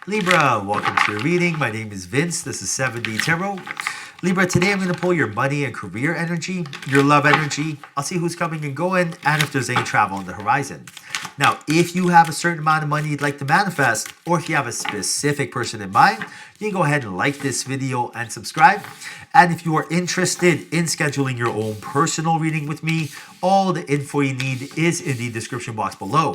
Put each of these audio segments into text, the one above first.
Libra, welcome to your reading. My name is Vince. This is 7D Tarot. Libra, today I'm going to pull your money and career energy, your love energy. I'll see who's coming and going, and if there's any travel on the horizon. Now, if you have a certain amount of money you'd like to manifest, or if you have a specific person in mind, you can go ahead and like this video and subscribe. And if you are interested in scheduling your own personal reading with me, all the info you need is in the description box below.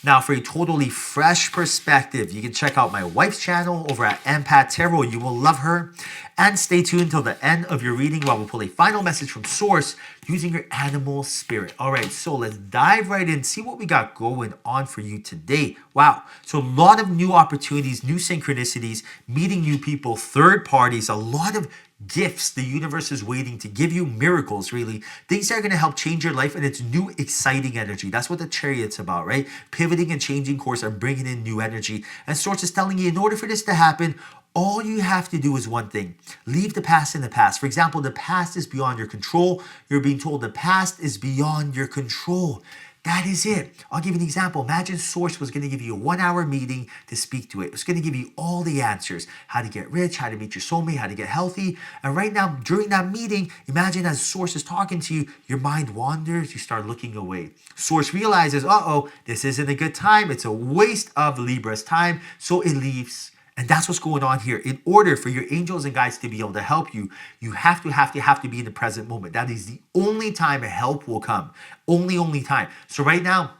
Now, for a totally fresh perspective, you can check out my wife's channel over at Empath Tarot. You will love her. And stay tuned till the end of your reading while we pull a final message from Source using your animal spirit. All right, so let's dive right in, see what we got going on for you today. Wow, so a lot of new opportunities, new synchronicities, meeting new people, third parties, a lot of gifts the universe is waiting to give you, miracles really, things that are going to help change your life, and it's new exciting energy. That's what the Chariot's about, right? Pivoting and changing course and bringing in new energy. And Source is telling you, in order for this to happen, all you have to do is one thing. Leave the past in the past. For example, the past is beyond your control. You're being told the past is beyond your control. That is it. I'll give you an example. Imagine Source was going to give you a 1-hour meeting to speak to it. It's going to give you all the answers. How to get rich, how to meet your soulmate, how to get healthy. And right now, during that meeting, imagine as Source is talking to you, your mind wanders, you start looking away. Source realizes, uh-oh, this isn't a good time. It's a waste of Libra's time. So it leaves. And that's what's going on here. In order for your angels and guides to be able to help you, you have to be in the present moment. That is the only time help will come. Only time. So right now,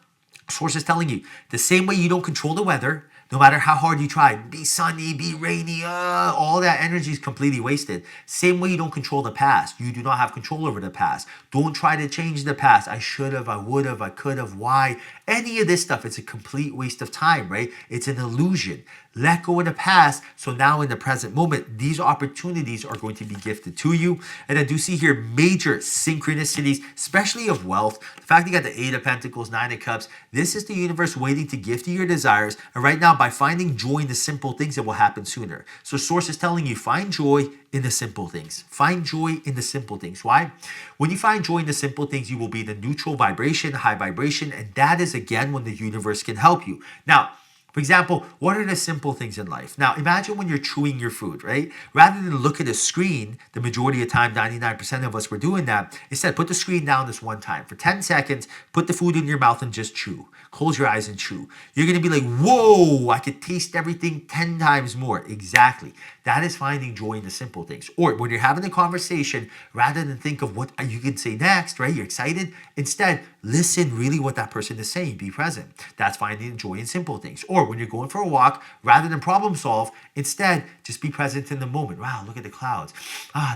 Source is telling you, the same way you don't control the weather, no matter how hard you try, be sunny, be rainy, all that energy is completely wasted. Same way you don't control the past. You do not have control over the past. Don't try to change the past. I should have, I would have, I could have, why? Any of this stuff, it's a complete waste of time, right? It's an illusion. Let go of the past. So now in the present moment, these opportunities are going to be gifted to you. And I do see here major synchronicities, especially of wealth. The fact you got the 8 of Pentacles, 9 of Cups, this is the universe waiting to gift you your desires. And right now, by finding joy in the simple things, it will happen sooner. So Source is telling you, find joy in the simple things. Find joy in the simple things. Why? When you find joy in the simple things, you will be in the neutral vibration, high vibration, and that is again when the universe can help you. Now, for example, what are the simple things in life? Now, imagine when you're chewing your food, right? Rather than look at a screen, the majority of the time, 99% of us were doing that. Instead, put the screen down this one time. For 10 seconds, put the food in your mouth and just chew. Close your eyes and chew. You're going to be like, whoa, I could taste everything 10 times more. Exactly. That is finding joy in the simple things. Or when you're having a conversation, rather than think of what you can say next, right? You're excited. Instead, listen really what that person is saying. Be present. That's finding joy in simple things. Or when you're going for a walk, rather than problem solve, instead, just be present in the moment. Wow, look at the clouds.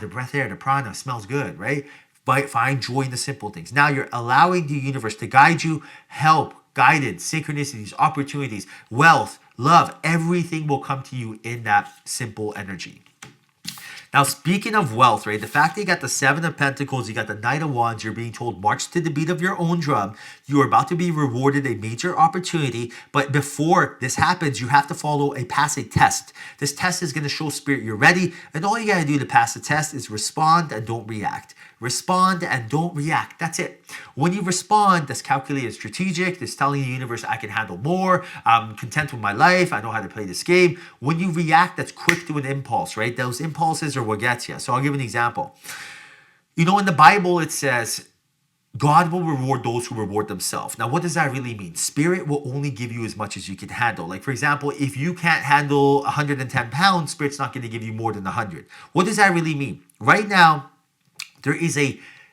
The breath air, the prana smells good, right? But find joy in the simple things. Now you're allowing the universe to guide you, help, guidance, synchronicities, opportunities, wealth, love, everything will come to you in that simple energy. Now, speaking of wealth, right, the fact that you got the 7 of Pentacles, you got the Knight of Wands, you're being told, march to the beat of your own drum. You are about to be rewarded a major opportunity. But before this happens, you have to pass a test. This test is going to show Spirit you're ready. And all you got to do to pass the test is respond and don't react. Respond and don't react. That's it. When you respond, that's calculated, strategic. That's telling the universe, I can handle more. I'm content with my life. I know how to play this game. When you react, that's quick to an impulse, right? Those impulses are what gets you. So I'll give an example. You know, in the Bible, it says, God will reward those who reward themselves. Now, what does that really mean? Spirit will only give you as much as you can handle. Like, for example, if you can't handle 110 pounds, Spirit's not going to give you more than 100. What does that really mean? Right now, there is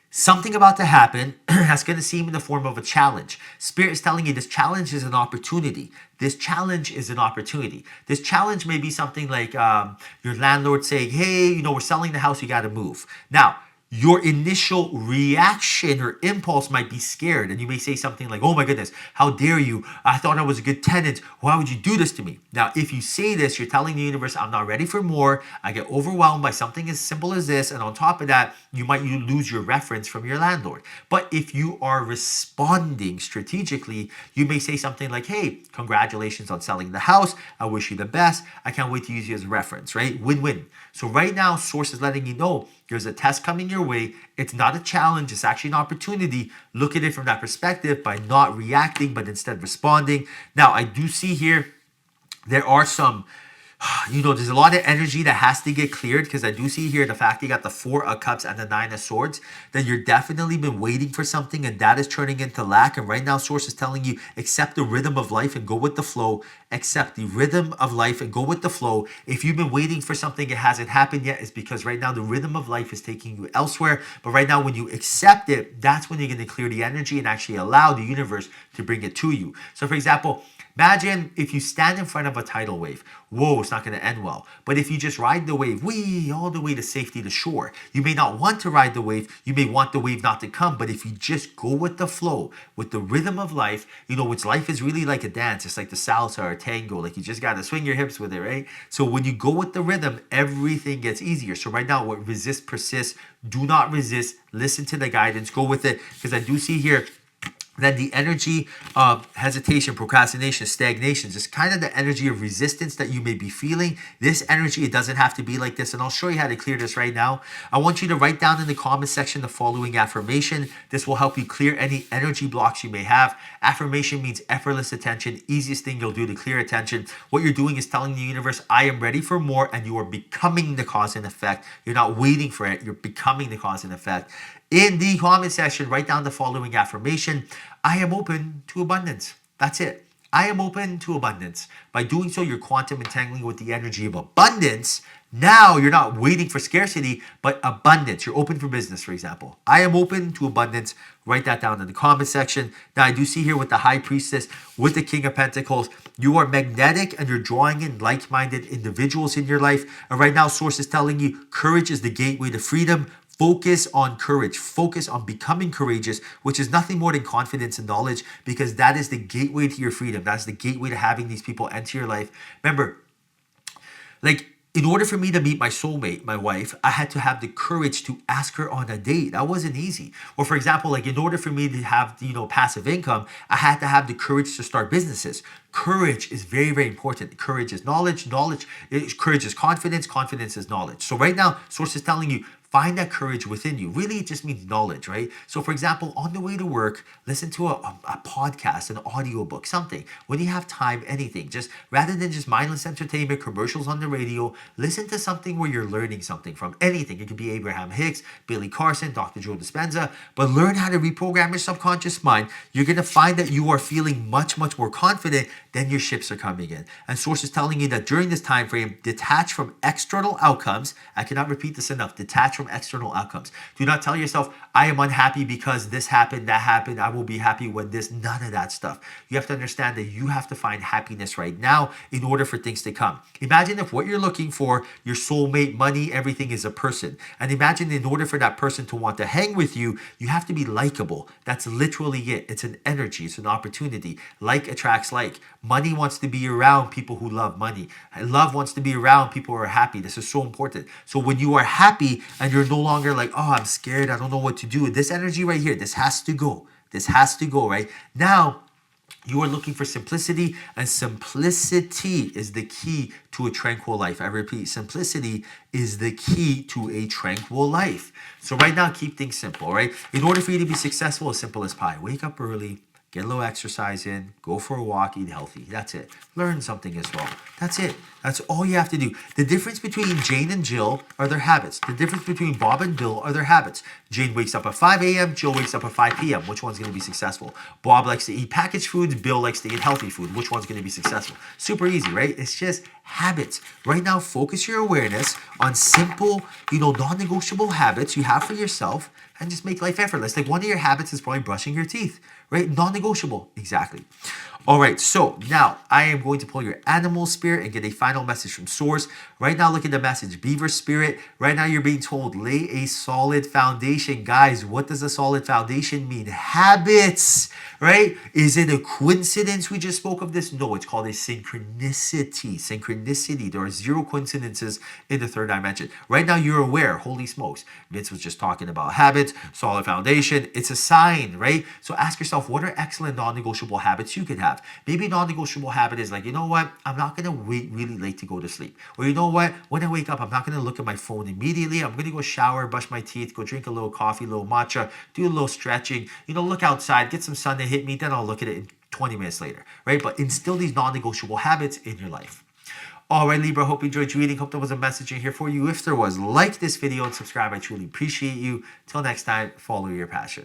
something about to happen that's going to seem in the form of a challenge. Spirit is telling you this challenge is an opportunity. This challenge is an opportunity. This challenge may be something like your landlord saying, hey, we're selling the house, you got to move. Now, your initial reaction or impulse might be scared. And you may say something like, oh my goodness, how dare you? I thought I was a good tenant. Why would you do this to me? Now, if you say this, you're telling the universe, I'm not ready for more. I get overwhelmed by something as simple as this. And on top of that, you lose your reference from your landlord. But if you are responding strategically, you may say something like, hey, congratulations on selling the house. I wish you the best. I can't wait to use you as a reference, right? Win-win. So right now, Source is letting you know there's a test coming your way. It's not a challenge. It's actually an opportunity. Look at it from that perspective by not reacting, but instead responding. Now, I do see here there are some There's a lot of energy that has to get cleared because I do see here the fact you got the Four of Cups and the Nine of Swords, that you're definitely been waiting for something and that is turning into lack. And right now, Source is telling you, accept the rhythm of life and go with the flow. Accept the rhythm of life and go with the flow. If you've been waiting for something, it hasn't happened yet, it's because right now the rhythm of life is taking you elsewhere. But right now, when you accept it, that's when you're going to clear the energy and actually allow the universe to bring it to you. So, for example, imagine if you stand in front of a tidal wave. Whoa, it's not going to end well. But if you just ride the wave, all the way to safety to shore, you may not want to ride the wave. You may want the wave not to come. But if you just go with the flow, with the rhythm of life, which life is really like a dance. It's like the salsa or tango. Like you just got to swing your hips with it, right? So when you go with the rhythm, everything gets easier. So right now, what resist, persist, do not resist. Listen to the guidance. Go with it. Because I do see here, then the energy of hesitation, procrastination, stagnation, just kind of the energy of resistance that you may be feeling. This energy, it doesn't have to be like this. And I'll show you how to clear this right now. I want you to write down in the comment section the following affirmation. This will help you clear any energy blocks you may have. Affirmation means effortless attention. Easiest thing you'll do to clear attention. What you're doing is telling the universe, I am ready for more, and you are becoming the cause and effect. You're not waiting for it. You're becoming the cause and effect. In the comment section, write down the following affirmation. I am open to abundance. That's it. I am open to abundance. By doing so, you're quantum entangling with the energy of abundance. Now you're not waiting for scarcity, but abundance. You're open for business, for example. I am open to abundance. Write that down in the comment section. Now, I do see here with the High Priestess, with the King of Pentacles, you are magnetic and you're drawing in like-minded individuals in your life. And right now, Source is telling you courage is the gateway to freedom. Focus on courage. Focus on becoming courageous, which is nothing more than confidence and knowledge, because that is the gateway to your freedom. That's the gateway to having these people enter your life. Remember, in order for me to meet my soulmate, my wife, I had to have the courage to ask her on a date. That wasn't easy. Or for example, in order for me to have, passive income, I had to have the courage to start businesses. Courage is very, very important. Courage is knowledge. Courage is confidence. Confidence is knowledge. So right now, Source is telling you, find that courage within you. Really, it just means knowledge, right? So for example, on the way to work, listen to a podcast, an audiobook, something. When you have time, anything. Just rather than just mindless entertainment, commercials on the radio, listen to something where you're learning something from anything. It could be Abraham Hicks, Billy Carson, Dr. Joe Dispenza, but learn how to reprogram your subconscious mind. You're going to find that you are feeling much, much more confident. Then your ships are coming in. And Source is telling you that during this time frame, detach from external outcomes. I cannot repeat this enough. Detach from external outcomes. Do not tell yourself, I am unhappy because this happened, that happened. I will be happy when this, none of that stuff. You have to understand that you have to find happiness right now in order for things to come. Imagine if what you're looking for, your soulmate, money, everything is a person. And imagine in order for that person to want to hang with you, you have to be likable. That's literally it. It's an energy. It's an opportunity. Like attracts like. Money wants to be around people who love money. Love wants to be around people who are happy. This is so important. So when you are happy and you're no longer like, oh, I'm scared, I don't know what to do. This energy right here, this has to go. This has to go, right? Now, you are looking for simplicity, and simplicity is the key to a tranquil life. I repeat, simplicity is the key to a tranquil life. So right now, keep things simple, right? In order for you to be successful, as simple as pie. Wake up early, get a little exercise in, go for a walk, eat healthy. That's it. Learn something as well. That's it. That's all you have to do. The difference between Jane and Jill are their habits. The difference between Bob and Bill are their habits. Jane wakes up at 5 a.m., Jill wakes up at 5 p.m. Which one's going to be successful? Bob likes to eat packaged foods, Bill likes to eat healthy food. Which one's going to be successful? Super easy, right? It's just habits. Right now, focus your awareness on simple, non-negotiable habits you have for yourself, and just make life effortless. Like one of your habits is probably brushing your teeth, right? Non-negotiable. Exactly. All right, so now I am going to pull your animal spirit and get a final message from Source. Right now, look at the message. Beaver spirit. Right now, you're being told, lay a solid foundation. Guys, what does a solid foundation mean? Habits, right? Is it a coincidence we just spoke of this? No, it's called a synchronicity. Synchronicity. There are zero coincidences in the third dimension. Right now, you're aware. Holy smokes. Vince was just talking about habits, solid foundation. It's a sign, right? So ask yourself, what are excellent non-negotiable habits you could have? Maybe non-negotiable habit is like, you know what? I'm not going to wait really late to go to sleep. Or you know what? When I wake up, I'm not going to look at my phone immediately. I'm going to go shower, brush my teeth, go drink a little coffee, a little matcha, do a little stretching, look outside, get some sun to hit me. Then I'll look at it 20 minutes later, right? But instill these non-negotiable habits in your life. All right, Libra, hope you enjoyed your reading. Hope there was a message in here for you. If there was, like this video and subscribe. I truly appreciate you. Till next time, follow your passion.